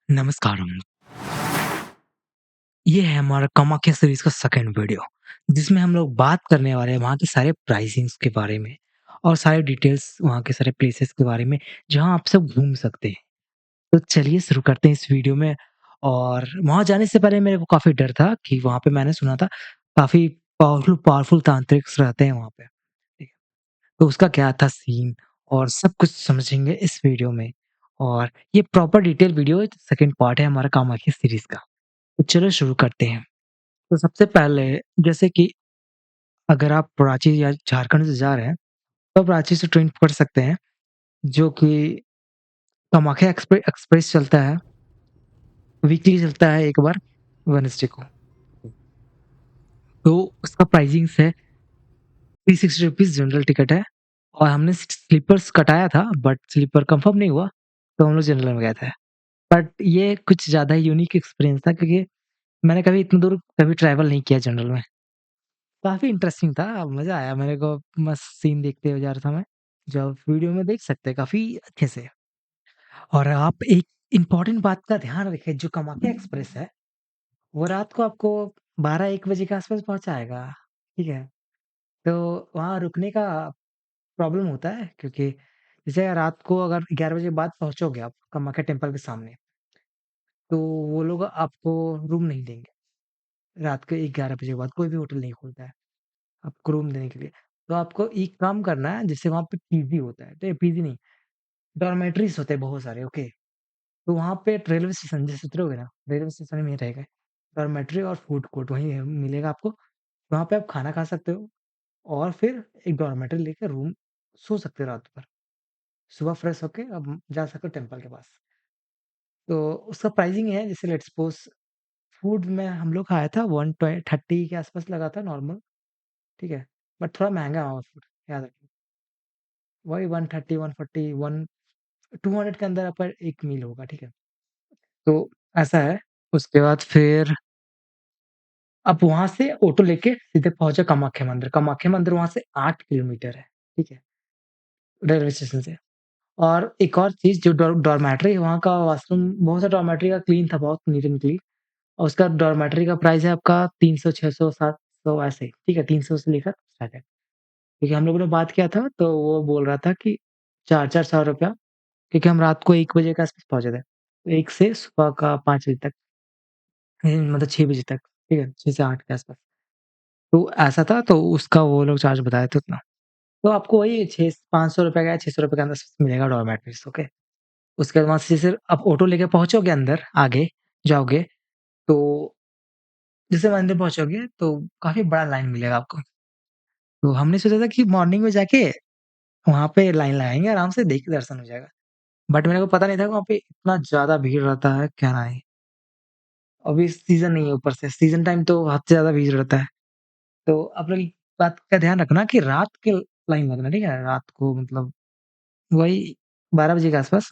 नमस्कारम। ये है हमारा कामाख्या सीरीज़ का सेकंड वीडियो, जिसमें हम लोग बात करने वाले हैं वहाँ के सारे प्राइसिंग्स के बारे में और सारे डिटेल्स वहाँ के सारे प्लेसेस के बारे में, जहाँ आप सब घूम सकते हैं। तो चलिए शुरू करते हैं इस वीडियो में और वहाँ जाने से पहले मेरे को काफ़ी डर था कि वहाँ पे मैंने सुना था काफ़ी पावरफुल पावरफुल तांत्रिक्स रहते हैं वहाँ पे। ठीक है, तो उसका क्या था सीन और सब कुछ समझेंगे इस वीडियो में और ये proper detail video second part है हमारा कामाख्या सीरीज़ का। तो चलो शुरू करते हैं। तो सबसे पहले जैसे कि अगर आप रांची या झारखंड से जा रहे हैं, तो आप रांची से ट्रेन पकड़ सकते हैं, जो कि कामाख्या एक्सप्रेस चलता है, वीकली चलता है एक बार वेडनेसडे को। तो उसका प्राइसिंग्स है ₹360 जनरल टिकट है और हमने स्लीपर्स कटाया था बट स्लीपर कंफर्म नहीं हुआ, तो हम लोग जनरल में गए थे। बट ये कुछ ज़्यादा यूनिक एक्सपीरियंस था क्योंकि मैंने कभी इतनी दूर कभी ट्रैवल नहीं किया जनरल में। काफ़ी इंटरेस्टिंग था, मज़ा आया मेरे को मस्त सीन देखते हुए जा रहा था मैं, जो आप वीडियो में देख सकते हैं काफ़ी अच्छे से। और आप एक इम्पोर्टेंट बात का ध्यान रखें जो कामाख्या एक्सप्रेस है, वो रात को आपको 12-1 बजे के आस-पास पहुँचाएगा, ठीक है? तो वहाँ रुकने का प्रॉब्लम होता है क्योंकि जैसे रात को अगर 11 बजे बाद पहुँचोगे आप कामाख्या टेम्पल के सामने, तो वो लोग आपको रूम नहीं देंगे। रात के 11 बजे के बाद कोई भी होटल नहीं खोलता है। आपको रूम देने के लिए। तो आपको एक काम करना है जैसे वहाँ पे पीजी होता है, तो पीजी नहीं, डॉर्मेटरीज़ होते हैं बहुत सारे, ओके। तो वहाँ पे रेलवे स्टेशन जैसे उतरोगे ना, रेलवे स्टेशन में ही रहेगा। डॉर्मेटरी और फूड कोर्ट वहीं है मिलेगा आपको। वहाँ पे आप खाना खा सकते हो और फिर एक डॉर्मेटरी लेके रूम सो सकते हो रात भर। सुबह फ्रेश होके आप जा सकते हो टेम्पल के पास। तो उसका प्राइसिंग है जैसे लेट्स सपोज़ फूड में हम लोग खाया था 130 के आस-पास लगा था नॉर्मल, ठीक है? बट थोड़ा महँगा है वहाँ फूड, याद रखिए। वही 130, 140, 200 के अंदर आपका एक मील होगा, ठीक है? तो ऐसा है, उसके बाद फिर आप वहाँ से ऑटो लेके सीधे पहुँचे कामाख्या मंदिर वहाँ से 8 किलोमीटर है, ठीक है? रेलवे स्टेशन से। और एक और चीज़ जो डॉर्मेट्री है वहाँ का वॉशरूम बहुत सा डॉर्मेट्री का क्लीन था, बहुत नीट एंड क्लीन और उसका डॉर्मेट्री का प्राइस है आपका 300, 600, 700 ऐसे, ठीक है? 300 से लेकर स्टार्ट है। क्योंकि हम लोगों ने बात किया था तो वो बोल रहा था कि 4-4 सौ रुपया क्योंकि हम रात को 1 बजे के आस-पास पहुँचे थे। 1 से सुबह का 5 बजे तक मतलब 6 बजे तक, ठीक है? 6 से 8 के आस-पास। तो ऐसा था तो उसका वो लोग चार्ज बताए थे उतना। तो आपको वही 6 ₹500 का या ₹600 के अंदर मिलेगा डॉर्मेट्रीज़, ओके? उसके बाद वहाँ से जैसे आप ऑटो लेके पहुँचोगे अंदर, आगे जाओगे, तो जैसे मंदिर पहुँचोगे तो काफ़ी बड़ा लाइन मिलेगा आपको। तो हमने सोचा था कि मॉर्निंग में जाके वहाँ पे लाइन लगाएँगे आराम से देख के दर्शन हो जाएगा। बट मेरे को पता नहीं था कि वहाँ पे इतना ज़्यादा भीड़ रहता है, क्या है। अभी सीज़न नहीं है ऊपर से, सीज़न टाइम तो हद से ज़्यादा भीड़ रहता है। तो आप लोग एक बात का ध्यान रखना कि रात के लाइन लगना, ठीक है? रात को मतलब वही 12 बजे के आस-पास,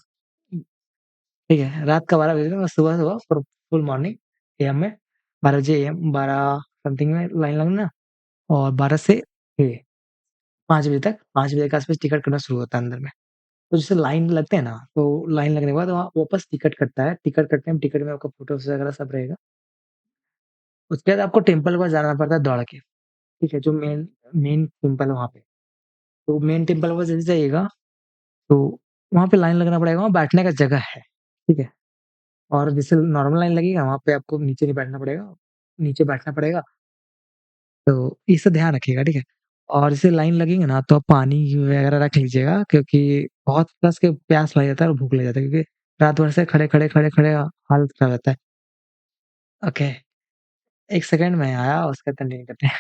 ठीक है? रात का 12 बजे से सुबह-सुबह फुल मॉर्निंग एएम में 12 बजे एएम 12 समथिंग में लाइन लगना और 12 से ये 5 बजे तक 5 बजे के आस-पास टिकट कटना शुरू होता है अंदर में। तो जैसे लाइन लगते हैं ना, तो लाइन लगने के बाद वहाँ वापस टिकट कटता है। टिकट कटने में टिकट में आपका फ़ोटोज़ वगैरह सब रहेगा। उसके बाद आपको टेम्पल के पास जाना पड़ता है दौड़ के, ठीक है? जो मेन मेन टेम्पल है वहाँ पे। तो मेन टेम्पल के पास जैसे जाइएगा, तो वहाँ पे लाइन लगना पड़ेगा, वहाँ बैठने का जगह है, ठीक है? और जैसे नॉर्मल लाइन लगेगा, वहाँ पे आपको नीचे नहीं बैठना पड़ेगा, नीचे बैठना पड़ेगा। तो इसका ध्यान रखिएगा, ठीक है? और जैसे लाइन लगेंगे ना, तो आप पानी वगैरह रख लीजिएगा क्योंकि बहुत प्लस के प्यास लग जाता है और भूख लग जाता है क्योंकि रात भर से खड़े-खड़े हालत खराब रहता है। ओके, 1 सेकंड में आया उसका कंटिन्यू करते हैं।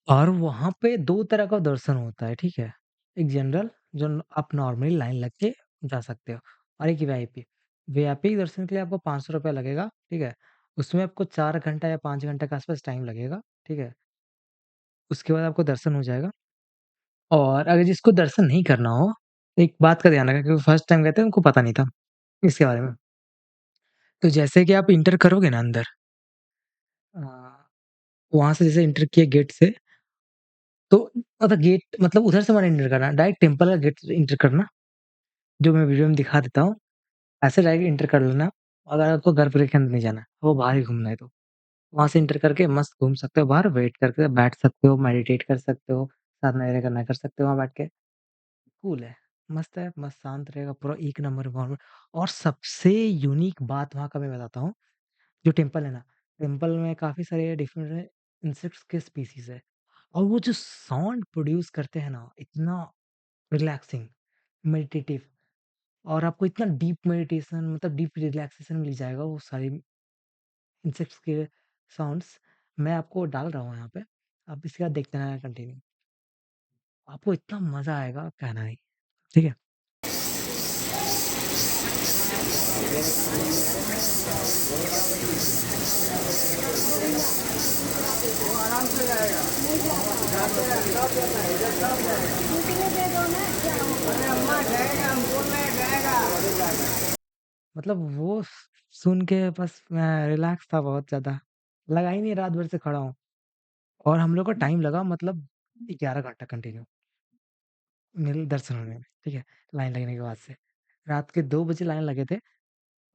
और वहाँ पे 2 तरह का दर्शन होता है, ठीक है? एक जनरल जो आप नॉर्मली लाइन लग के जा सकते हो और एक वीआईपी। वीआईपी दर्शन के लिए आपको ₹500 लगेगा, ठीक है? उसमें आपको 4 घंटा या 5 घंटे के आस-पास टाइम लगेगा, ठीक है? उसके बाद आपको दर्शन हो जाएगा और अगर जिसको दर्शन नहीं करना हो, एक बात का ध्यान रखें क्योंकि फर्स्ट टाइम गए थे उनको पता नहीं था इसके बारे में। तो जैसे कि आप एंटर करोगे ना अंदर अ, वहाँ से जैसे एंटर किए गेट से तो मतलब गेट मतलब उधर से मत एंटर करना, डायरेक्ट टेम्पल का गेट से एंटर करना, जो मैं वीडियो में दिखा देता हूँ। ऐसे डायरेक्ट एंटर कर लेना अगर आपको घर के अंदर नहीं जाना है, वो बाहर ही घूमना है तो, वहाँ से एंटर करके मस्त घूम सकते हो बाहर, वेट करके बैठ सकते हो, मेडिटेट कर सकते हो, साधना वगैरह करना कर सकते हो वहाँ बैठ के। कूल है, मस्त शांत रहेगा, पूरा एक नंबर एनवायरनमेंट। और सबसे यूनिक बात वहाँ का मैं बताता हूँ, जो टेम्पल है ना, टेम्पल में काफ़ी सारे डिफरेंट इंसेक्ट्स के स्पीशीज़ है, और वो जो साउंड प्रोड्यूस करते हैं ना, इतना रिलैक्सिंग, मेडिटेटिव, और आपको इतना डीप मेडिटेशन मतलब डीप रिलैक्सेशन मिल जाएगा वो सारी इंसेक्ट्स के साउंड्स। मैं आपको डाल रहा हूँ यहाँ पे, आप इसके बाद देखते रहना कंटिन्यू। आपको इतना मज़ा आएगा कहना नहीं, ठीक है? मतलब वो सुन के बस मैं रिलैक्स था बहुत ज़्यादा। लगा ही नहीं रात भर से खड़ा हूँ, और हम लोग को टाइम लगा मतलब 11 घंटा कंटिन्यू मेरे दर्शन होने में, ठीक है? लाइन लगने के बाद से। रात के 2 बजे लाइन लगे थे,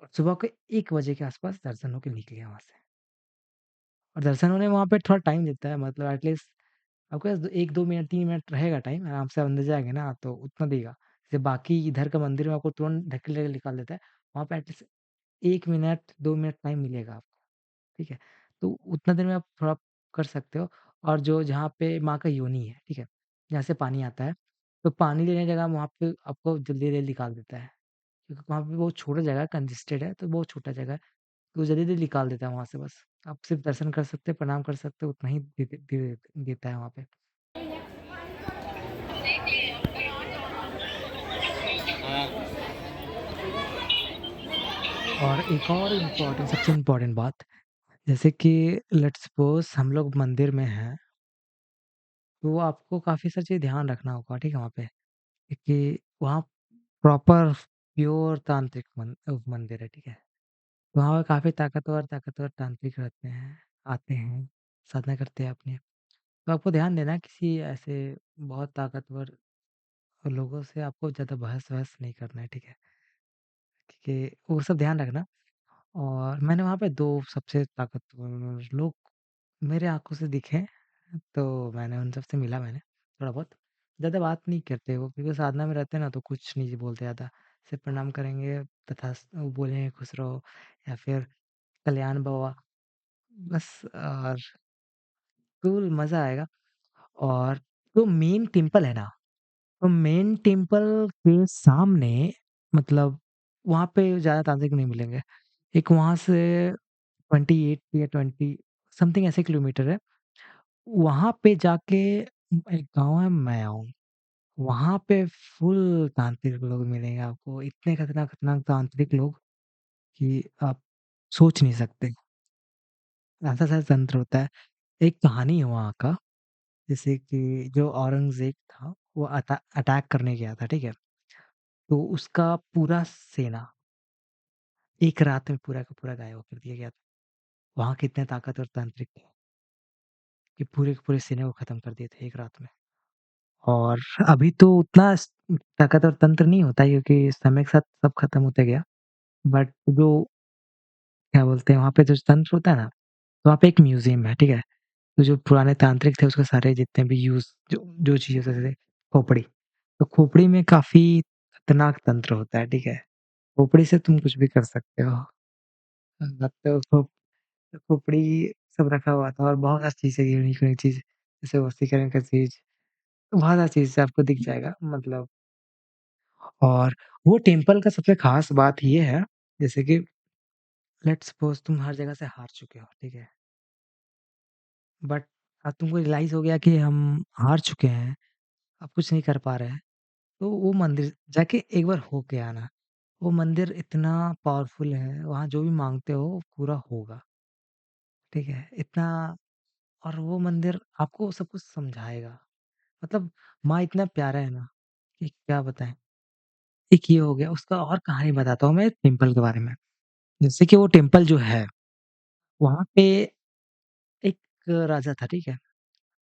और सुबह के 1 बजे के आस-पास दर्शन होके निकले वहाँ से। और दर्शन होने में वहाँ पे थोड़ा टाइम लगता है, मतलब एटलीस्ट आपके पास 1-2 मिनट 3 मिनट रहेगा टाइम, आराम से अंदर जाएँगे ना तो उतना देगा। जैसे बाकी इधर का मंदिर में आपको तुरंत ढकेल-ढकेल निकाल देता है, वहाँ पे एटलीस्ट 1 मिनट 2 मिनट टाइम मिलेगा आपको, ठीक है? तो उतना देर में आप थोड़ा कर सकते हो। और जो जहाँ पे माँ का योनि है, ठीक है? जहाँ से पानी आता है, तो पानी लेने की जगह वहाँ पे आपको जल्दी-जल्दी निकाल देता है, क्योंकि वहाँ पे बहुत छोटा जगह है, कंजेस्टेड है, तो बहुत छोटा जगह है, तो जल्दी-जल्दी निकाल देता है वहाँ से बस। आप सिर्फ दर्शन कर सकते हो, प्रणाम कर सकते हो, उतना ही देता है वहाँ पे। और एक और इम्पोर्टेंट सबसे इम्पोर्टेंट बात, जैसे कि लेट्स सपोज़ हम लोग मंदिर में हैं, तो आपको काफ़ी सारी चीज़ें ध्यान रखना होगा, ठीक है, वहाँ पे? कि वहाँ प्रॉपर प्योर तांत्रिक मंदिर है, ठीक है? वहाँ पे काफ़ी ताकतवर तांत्रिक रहते हैं, आते हैं, साधना करते हैं अपनी। तो आपको ध्यान देना है किसी ऐसे बहुत ताकतवर लोगों से आपको ज़्यादा बहस-वहस नहीं करना है, ठीक है? क्योंकि वो सब ध्यान रखना। और मैंने वहाँ पे 2 सबसे ताकतवर लोग मेरे आँखों से दिखे, तो मैंने उन सबसे मिला मैंने थोड़ा बहुत। ज़्यादा बात नहीं करते वो, क्योंकि साधना में रहते हैं ना तो कुछ नहीं बोलते ज़्यादा। सिर्फ़ प्रणाम करेंगे तथा वो बोलेंगे खुश रहो, या फिर कल्याण भवा, बस। और कूल मज़ा आएगा। और जो मेन टेम्पल है ना, तो मेन टेम्पल के सामने मतलब वहाँ पे ज़्यादा तांत्रिक नहीं मिलेंगे। एक वहाँ से 28 या 20 समथिंग ऐसे किलोमीटर है। वहाँ पे जाके एक गाँव है मैओ, वहाँ पे फुल तांत्रिक लोग मिलेंगे आपको। इतने खतरनाक-खतरनाक तांत्रिक लोग कि आप सोच नहीं सकते। ऐसा-ऐसा तंत्र होता है। एक कहानी है वहाँ का, जैसे कि जो औरंगज़ेब था, वो अटैक करने गया था, ठीक है? तो उसका पूरा सेना एक रात में पूरा का पूरा गायब कर दिया गया था। वहाँ के इतने ताकतवर तांत्रिक थे कि पूरे के पूरे सेना को खत्म कर दिए थे एक रात में। और अभी तो उतना ताकतवर तंत्र नहीं होता है, क्योंकि समय के साथ सब खत्म होते गया। बट जो क्या बोलते हैं वहाँ पे जो तंत्र होता है ना, तो वहाँ पे एक म्यूज़ियम है, ठीक है? तो जो पुराने तांत्रिक थे उसके सारे जितने भी यूज़ जो जो चीज़ें होते थे, खोपड़ी, तो खोपड़ी में काफ़ी खतरनाक तंत्र होता है, ठीक है? खोपड़ी से तुम कुछ भी कर सकते हो। तो खोपड़ी सब रखा हुआ था, और बहुत सारी चीज़ें यूनिक-यूनिक चीज़, जैसे वशीकरण का चीज़, बहुत सारी चीज़ से आपको दिख जाएगा मतलब। और वो टेम्पल का सबसे ख़ास बात ये है, जैसे कि लेट्स सपोज़ तुम हर जगह से हार चुके हो, ठीक है? बट अब तुमको रियलाइज़ हो गया कि हम हार चुके हैं, अब कुछ नहीं कर पा रहे हैं, तो वो मंदिर जाके एक बार हो के आना। वो मंदिर इतना पावरफुल है, वहाँ जो भी माँगते हो पूरा होगा, ठीक है? इतना। और वो मंदिर आपको सब कुछ समझाएगा। मतलब माँ इतना प्यारा है ना कि क्या बताएँ। एक ये हो गया, उसका और कहानी बताता हूँ मैं टेम्पल के बारे में। जैसे कि वो टेम्पल जो है, वहाँ पे एक राजा था, ठीक है?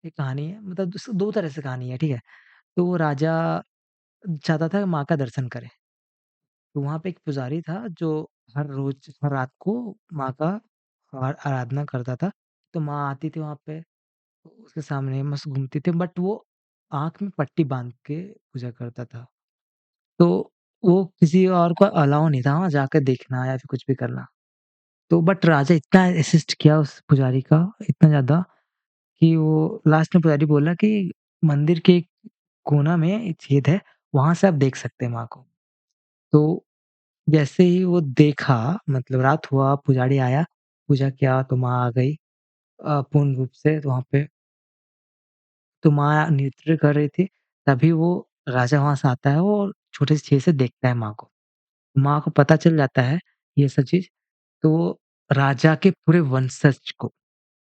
एक कहानी है, मतलब 2 तरह से कहानी है, ठीक है? तो वो राजा चाहता था माँ का दर्शन करे। तो वहाँ पे एक पुजारी था जो हर रोज़ हर रात को माँ का आराधना करता था। तो माँ आती थी वहाँ पे, तो उसके सामने मस्त घूमती थी बट वो आँख में पट्टी बाँध के पूजा करता था। तो वो किसी और को अलाउ नहीं था वहाँ जाकर देखना या फिर कुछ भी करना। तो बट राजा इतना असिस्ट किया उस पुजारी का, इतना ज़्यादा कि वो लास्ट में पुजारी बोला कि मंदिर के कोना में एक छेद है, वहाँ से आप देख सकते हैं माँ को। तो जैसे ही वो देखा मतलब रात हुआ, पुजारी आया, पूजा किया तो माँ आ गई पूर्ण रूप से तो वहाँ पे। तो माँ नृत्य कर रही थी, तभी वो राजा वहाँ से आता है और छोटे से छेद से देखता है माँ को। माँ को पता चल जाता है ये सब चीज़, तो वो राजा के पूरे वंशज को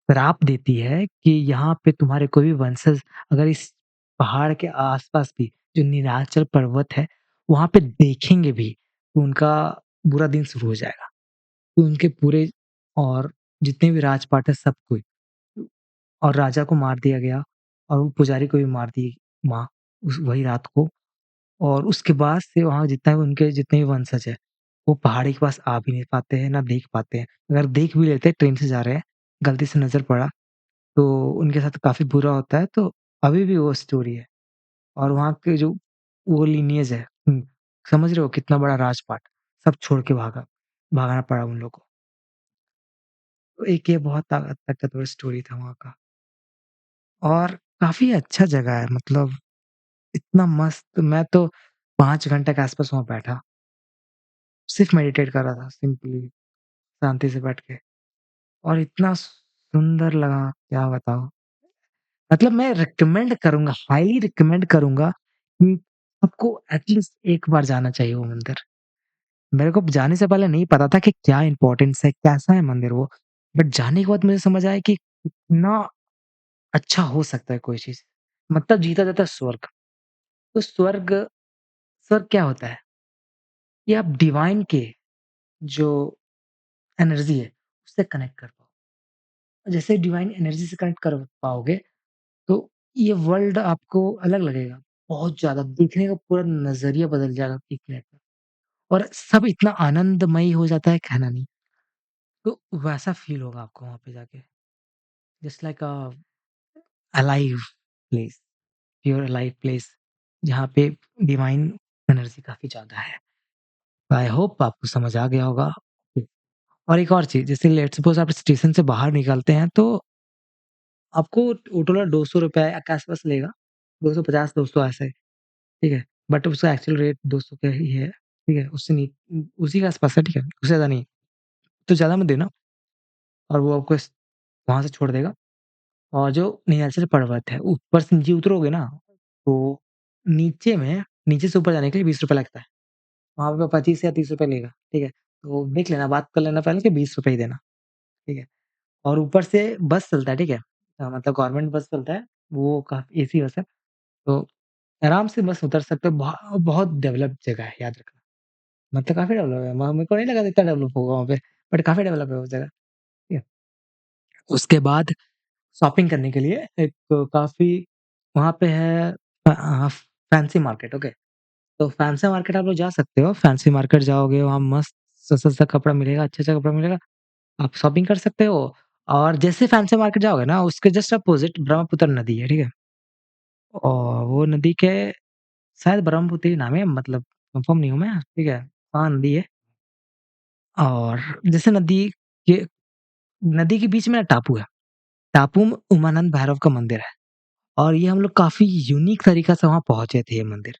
श्राप देती है कि यहाँ पे तुम्हारे कोई भी वंशज अगर इस पहाड़ के आस-पास भी जो नीलाचल पर्वत है, वहाँ पे देखेंगे भी, तो उनका बुरा दिन शुरू हो जाएगा। तो उनके पूरे और जितने भी राजपाट है सब कोई और राजा को मार दिया गया और वो पुजारी को भी मार दी माँ उस वही रात को और उसके बाद से वहाँ जितना भी उनके जितने भी वंशज हैं, वो पहाड़ी के पास आ भी नहीं पाते हैं, ना देख पाते हैं। अगर देख भी लेते हैं ट्रेन से जा रहे हैं, गलती से नज़र पड़ा तो उनके साथ काफ़ी बुरा होता है, तो अभी भी वो स्टोरी है और वहाँ के जो वो लिनिएज है समझ रहे हो कितना बड़ा राजपाट, सब छोड़ के भागना पड़ा उन लोगों को। तो एक ये बहुत ताकतवर स्टोरी था वहाँ का और काफ़ी अच्छा जगह है मतलब इतना मस्त मैं तो 5 घंटे के आस-पास वहाँ बैठा, सिर्फ़ मेडिटेट कर रहा था सिंपली शांति से बैठ के और इतना सुंदर लगा, क्या बताऊँ। मतलब मैं रिकमेंड करूँगा, हाइली रिकमेंड करूँगा कि आपको एटलीस्ट एक बार जाना चाहिए वो मंदिर। मेरे को जाने से पहले नहीं पता था कि क्या इम्पोर्टेंस है, कैसा है मंदिर वो। बट जाने के बाद मुझे समझ आया कि कितना अच्छा हो सकता है कोई चीज़। मतलब जीता जाता है स्वर्ग। तो स्वर्ग स्वर्ग क्या होता है? ये आप डिवाइन के जो एनर्जी है, उससे कनेक्ट कर पाओ। जैसे डिवाइन एनर्जी से कनेक्ट कर पाओगे, तो ये वर्ल्ड आपको अलग लगेगा। बहुत ज़्यादा देखने का पूरा नज़रिया बदल जाएगा एक मिनट में और सब इतना आनंदमयी हो जाता है कहना नहीं। तो वैसा फ़ील होगा आपको वहाँ पे जाके। Just like alive place, pure alive place जहाँ पे डिवाइन एनर्जी काफ़ी ज़्यादा है। आई होप आपको समझ आ गया होगा। और एक और चीज़ जैसे लेट्स सपोज़ आप स्टेशन से बाहर निकलते हैं तो आपको ऑटो वाला ₹200 के आस-पास लेगा। 250 200 ऐसे, ठीक है? बट उसका एक्चुअल रेट 200 का ही है, ठीक है? उससे नी उसी के आस-पास है, ठीक है? उससे ज़्यादा नहीं। तो ज़्यादा मत देना और वो आपको वहाँ से छोड़ देगा और जो नीलाचल पर्वत है, ऊपर से नीचे उतरोगे ना, तो नीचे में नीचे से ऊपर जाने के लिए ₹20 लगता है। वहाँ पे 25 या ₹30 लेगा, ठीक है? तो देख लेना, बात कर लेना पहले कि ₹20 ही देना, ठीक है? और ऊपर से बस चलता है, ठीक है? मतलब गवर्नमेंट बस चलता है, वो काफ़ी एसी बस है, तो आराम से बस उतर सकते हो। बहुत डेवलप्ड जगह है, याद रखना। मतलब काफ़ी डेवलप है, मेरे को नहीं लगा था इतना डेवलप होगा वहाँ पे, बट काफ़ी डेवलप है वो जगह, ठीक है? उसके बाद शॉपिंग करने के लिए एक काफ़ी वहाँ पे है फैंसी मार्केट, ओके। तो फैंसी मार्केट आप लोग जा सकते हो, फैंसी मार्केट जाओगे वहाँ मस्त सस्ता-सस्ता कपड़ा मिलेगा, अच्छा-अच्छा कपड़ा मिलेगा, आप शॉपिंग कर सकते हो और जैसे फैंसी मार्केट जाओगे ना उसके जस्ट अपोज़िट ब्रह्मपुत्र नदी है, ठीक है? और वो नदी के शायद ब्रह्मपुत्र ही नाम है मतलब कन्फर्म नहीं हूँ मैं, ठीक है? हाँ, नदी है और जैसे नदी के बीच में ना टापू है, टापू में उमानंद भैरव का मंदिर है और ये हम लोग काफ़ी यूनिक तरीक़ा से वहाँ पहुँचे थे ये मंदिर।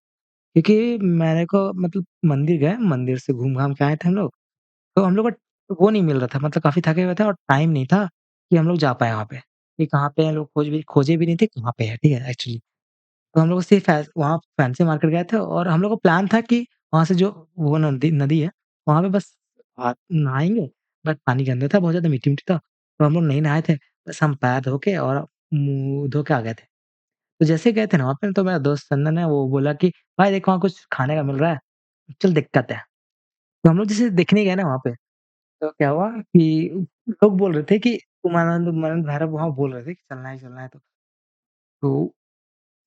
क्योंकि मेरे को मतलब मंदिर गए, मंदिर से घूम-घाम के आए थे हम लोग, तो हम लोग को वो नहीं मिल रहा था मतलब काफ़ी थके हुए थे और टाइम नहीं था कि हम लोग जा पाएँ वहाँ पे, कि कहाँ पे हैं लोग खोजे भी नहीं थे कहाँ पे है, ठीक है एक्चुअली। तो हम लोग सिर्फ़ वहाँ फैंसी मार्केट गए थे और हम लोग को प्लान था कि वहाँ से जो वो नदी नदी है, वहाँ पे बस नहाएँगे, बट पानी गंदा था, बहुत ज़्यादा मिट्टी-मिट्टी था, तो हम लोग नहीं नहाए थे, बस हम पैर धो के और मुँह धो के आ गए थे। तो जैसे गए थे ना वहाँ पे तो मेरा दोस्त चंदन है वो बोला कि भाई देख वहाँ कुछ खाने का मिल रहा है, चल देखते आते हैं। तो हम लोग जैसे देखने गए ना वहाँ पे, तो क्या हुआ कि लोग बोल रहे थे कि उमानंद उमानंद भैरव वहाँ बोल रहे थे कि चलना है तो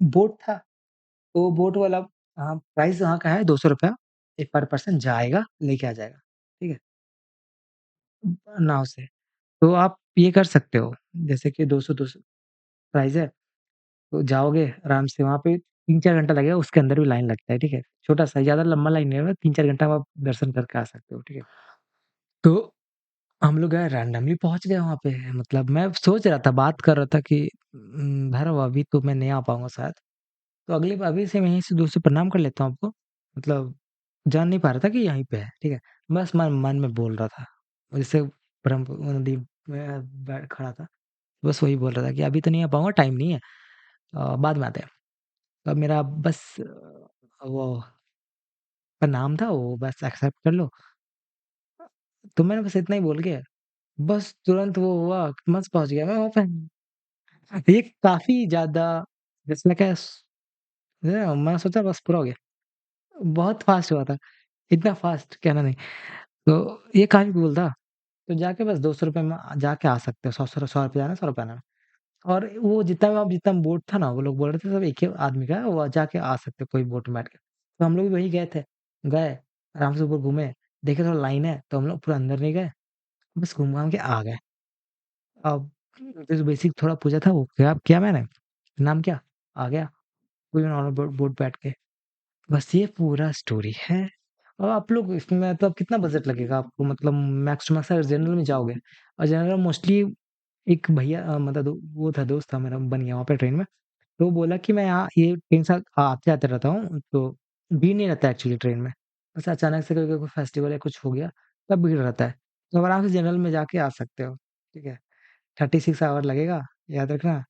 बोट था, तो बोट वाला प्राइस वहाँ का है ₹200 एक पर पर्सन जाएगा, लेके आ जाएगा, ठीक है? नाव से। तो आप ये कर सकते हो, जैसे कि 200 प्राइस है, तो जाओगे आराम से वहाँ पे 3-4 घंटा लगेगा, उसके अंदर भी लाइन लगता है, ठीक है? छोटा-सा ज़्यादा लंबा लाइन नहीं होगा, 3-4 घंटा में आप दर्शन करके आ सकते हो, ठीक है? तो हम लोग गए रैंडमली पहुँच गए वहाँ पे, मतलब मैं सोच रहा था, बात कर रहा था कि भैरव अभी तो मैं नहीं आ पाऊँगा शायद, तो अगली बार अभी से मैं यहीं से दूर से प्रणाम कर लेता हूँ आपको, मतलब जान नहीं पा रहा था कि यहीं पे है, ठीक है? बस मन मन में बोल रहा था, जैसे ब्रह्म नदी में खड़ा था, बस वही बोल रहा था कि अभी तो नहीं आ पाऊँगा, टाइम नहीं है, बाद में आते हैं। अब मेरा बस वो नाम था, वो बस एक्सेप्ट कर लो, तो मैंने बस इतना ही बोल के बस तुरंत वो हुआ, मस्त पहुँच गया मैं वहाँ पे। ये काफ़ी ज़्यादा जैसे मैं क्या मैं सोचा बस पूरा हो गया। बहुत फ़ास्ट हुआ था, इतना फ़ास्ट कहना नहीं। तो ये काफ़ी कूल था, तो जाके बस ₹200 में जाके आ सकते हो, 100 रुपए जाना, ₹100 आना। और वो जितना बोट था ना, वो लोग बोल रहे थे सब एक ही आदमी का है, वो जाके आ सकते हो कोई बोट में बैठ के। तो हम लोग भी वही गए थे, गए, आराम से ऊपर घूमे, देखे थोड़ा लाइन है, तो हम लोग पूरा अंदर नहीं गए, बस घूम-घाम के आ गए। अब जैसे बेसिक थोड़ा पूछा था, वो क्या किया मैंने, नाम क्या? आ गया, कोई नॉर्मल बोट बोट बैठ के। बस ये पूरा स्टोरी है। और आप लोग इसमें मतलब कितना बजट लगेगा आपको? मतलब मैक्स टू मैक्स अगर जनरल में जाओगे और जनरल मोस्टली एक भैया मतलब वो था, दोस्त था मेरा, बन गया वहाँ पे ट्रेन में। तो वो बोला कि मैं यहाँ ये ट्रेन से आते-आते रहता हूँ, तो भीड़ नहीं रहता एक्चुअली ट्रेन में। बस अचानक से कभी कोई फेस्टिवल या कुछ हो गया, तब भीड़ रहता है। तो आप आराम से जनरल में जाके आ सकते हो, ठीक है? 36 आवर लगेगा, याद रखना,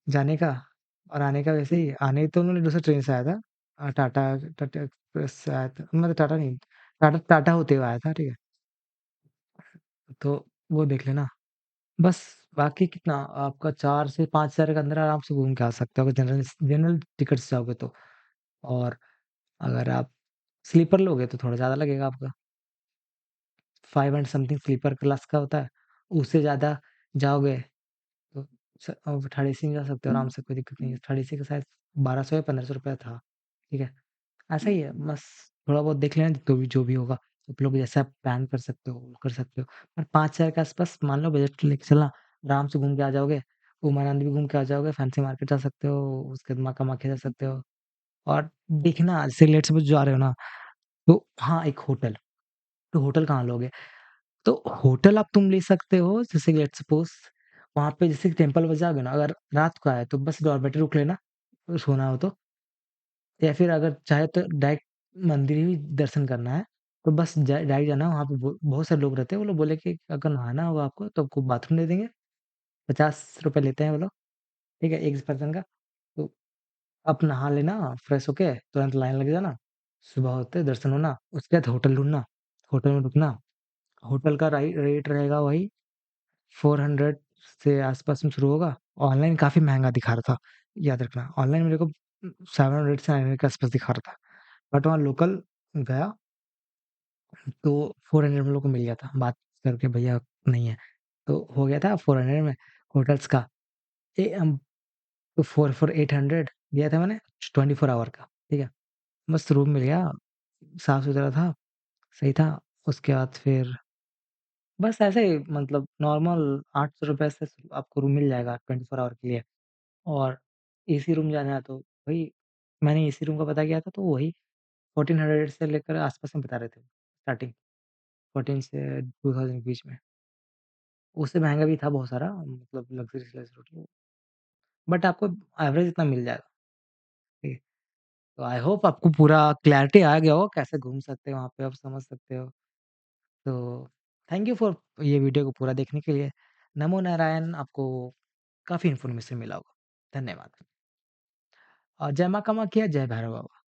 जाने का और आने का वैसे ही। आने तो उन्होंने दूसरे ट्रेन से आया था, टाटा टाटा एक्सप्रेस से आया था, मतलब टाटा नहीं, टाटा टाटा होते हुए आया था, ठीक है? तो वो देख लेना। बस बाकी कितना आपका 4 से 5,000 के अंदर आराम से घूम के आ सकते हो, अगर जनरल जनरल टिकट से जाओगे तो। और अगर आप स्लीपर लोगे तो थोड़ा ज़्यादा लगेगा आपका, 5 एंड समथिंग स्लीपर क्लास का होता है। उससे ज़्यादा जाओगे तो थर्ड एसी में जा सकते हो आराम से, कोई दिक्कत नहीं है। थर्ड एसी का शायद 1200 या 1500 रुपया था, ठीक है? ऐसा ही है, बस थोड़ा बहुत देख लेना, तो भी जो भी होगा, आप लोग जैसा प्लान कर सकते हो, वो कर सकते हो। पर 5,000 के आस-पास मान लो बजट लेके चलना, आराम से घूम के आ जाओगे। उमानंद भी घूम के आ जाओगे, फैंसी मार्केट जा सकते हो, उसके बाद कामाख्या जा सकते हो। और देखना, जैसे लेट सपोज़ जा रहे हो ना, तो हाँ, एक होटल, तो होटल कहाँ लोगे? तो होटल आप तुम ले सकते हो, जैसे लेट्स सपोज़ वहाँ पे जैसे टेम्पल बस जाओगे ना, अगर रात को आए तो बस डॉरमेटरी रुक लेना, सोना हो तो। या फिर अगर चाहे तो डायरेक्ट मंदिर ही दर्शन करना है, तो बस डायरेक्ट जाना है, वहाँ पे बहुत सारे लोग रहते हैं, वो लोग बोले कि अगर नहाना होगा आपको तो आपको बाथरूम दे देंगे, ₹50 लेते हैं वो लोग, ठीक है? एक पर्सन का। तो आप नहा लेना, फ्रेश होके तुरंत लाइन लग जाना, सुबह होते दर्शन होना, उसके बाद होटल ढूँढना, होटल में रुकना, होटल का रेट रहेगा वही 400 से आस-पास में शुरू होगा, ऑनलाइन काफ़ी महँगा दिखा रहा था, याद रखना। ऑनलाइन मेरे को 700 से 900 के आस-पास दिखा रहा था, बट वहाँ लोकल गया तो 400 में लोग को मिल गया था, बात करके भैया नहीं है, तो हो गया था 400 में होटल्स का। तो 4 800 दिया था मैंने 24 आवर का, ठीक है? मस्त रूम मिल गया, साफ-सुथरा था, सही था। उसके बाद फिर बस ऐसे ही मतलब नॉर्मल ₹800 से आपको रूम मिल जाएगा 24 आवर के लिए। और एसी रूम जाना है तो वही मैंने एसी रूम का पता किया था, तो वही 1400 से लेकर आस-पास में बता रहे थे स्टार्टिंग, 14 से 2000 के बीच में। उससे महँगा भी था बहुत सारा, मतलब लग्ज़रियस होटल, बट आपको एवरेज इतना मिल जाएगा, ठीक है। तो आई होप आपको पूरा क्लैरिटी आ गया हो, कैसे घूम सकते हो वहाँ पे, आप समझ सकते हो। तो थैंक यू फॉर ये वीडियो को पूरा देखने के लिए। नमो नारायण, आपको काफ़ी इन्फॉर्मेशन मिला होगा। धन्यवाद। जय माँ कामाख्या, जय भैरव बाबा।